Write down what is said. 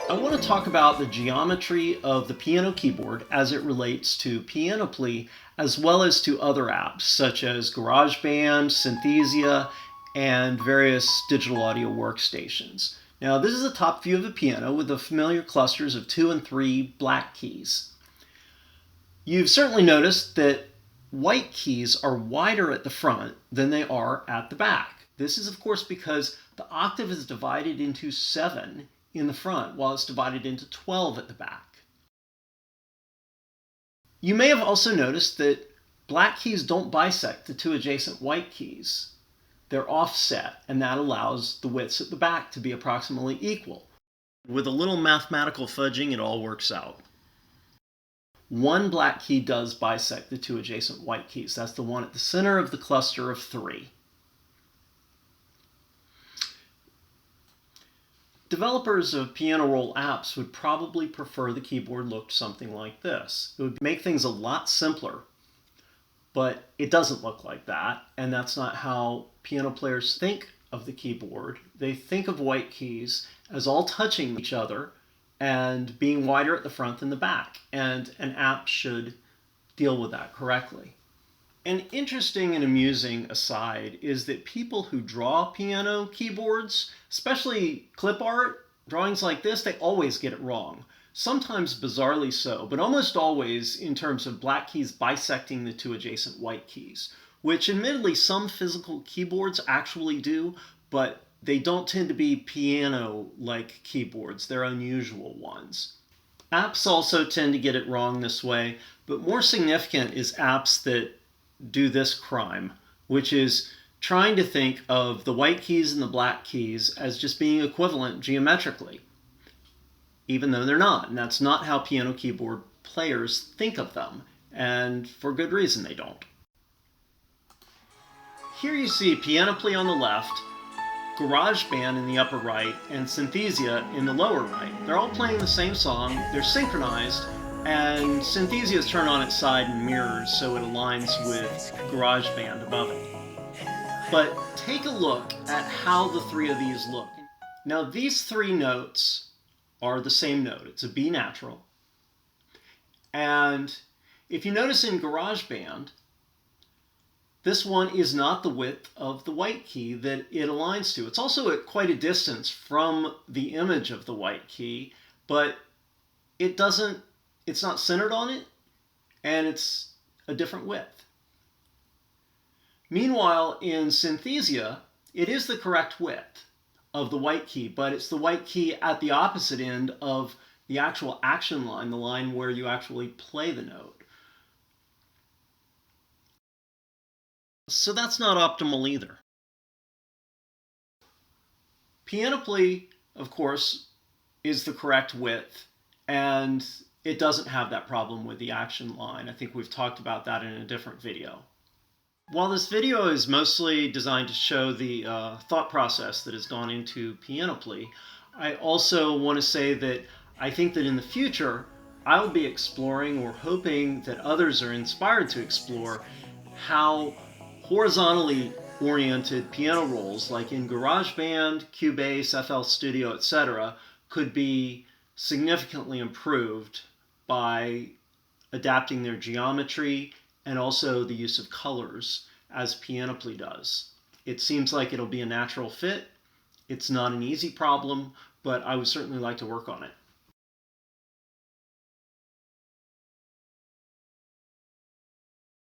I want to talk about the geometry of the piano keyboard as it relates to Pianoply as well as to other apps such as GarageBand, Synthesia, and various digital audio workstations. Now, this is a top view of the piano with the familiar clusters of 2 and 3 black keys. You've certainly noticed that white keys are wider at the front than they are at the back. This is, of course, because the octave is divided into 7 in the front, while it's divided into 12 at the back. You may have also noticed that black keys don't bisect the 2 adjacent white keys. They're offset, and that allows the widths at the back to be approximately equal. With a little mathematical fudging, it all works out. One black key does bisect the 2 adjacent white keys. That's the one at the center of the cluster of 3. Developers of pianoroll apps would probably prefer the keyboard looked something like this. It would make things a lot simpler, but it doesn't look like that, and that's not how piano players think of the keyboard. They think of white keys as all touching each other and being wider at the front than the back, and an app should deal with that correctly. An interesting and amusing aside is that people who draw piano keyboards, especially clip art, drawings like this, they always get it wrong. Sometimes bizarrely so, but almost always in terms of black keys bisecting the 2 adjacent white keys, which admittedly some physical keyboards actually do, but they don't tend to be piano-like keyboards. They're unusual ones. Apps also tend to get it wrong this way, but more significant is apps that do this crime, which is trying to think of the white keys and the black keys as just being equivalent geometrically, even though they're not. And that's not how piano keyboard players think of them, and for good reason they don't. Here you see Pianoply on the left, GarageBand in the upper right, and Synthesia in the lower right. They're all playing the same song, they're synchronized, and Synthesia is turned on its side and mirrors so it aligns with GarageBand above it. But take a look at how the 3 of these look. Now these 3 notes are the same note. It's a B natural. And if you notice in GarageBand, this one is not the width of the white key that it aligns to. It's also at quite a distance from the image of the white key, but it's not centered on it, and it's a different width. Meanwhile, in Synthesia, it is the correct width of the white key, but it's the white key at the opposite end of the actual action line, the line where you actually play the note. So that's not optimal either. Pianoply, of course, is the correct width, and it doesn't have that problem with the action line. I think we've talked about that in a different video. While this video is mostly designed to show the thought process that has gone into Pianoply, I also want to say that I think that in the future, I'll be exploring, or hoping that others are inspired to explore, how horizontally oriented piano rolls, like in GarageBand, Cubase, FL Studio, etc., could be significantly improved by adapting their geometry and also the use of colors, as Pianoply does. It seems like it'll be a natural fit. It's not an easy problem, but I would certainly like to work on it.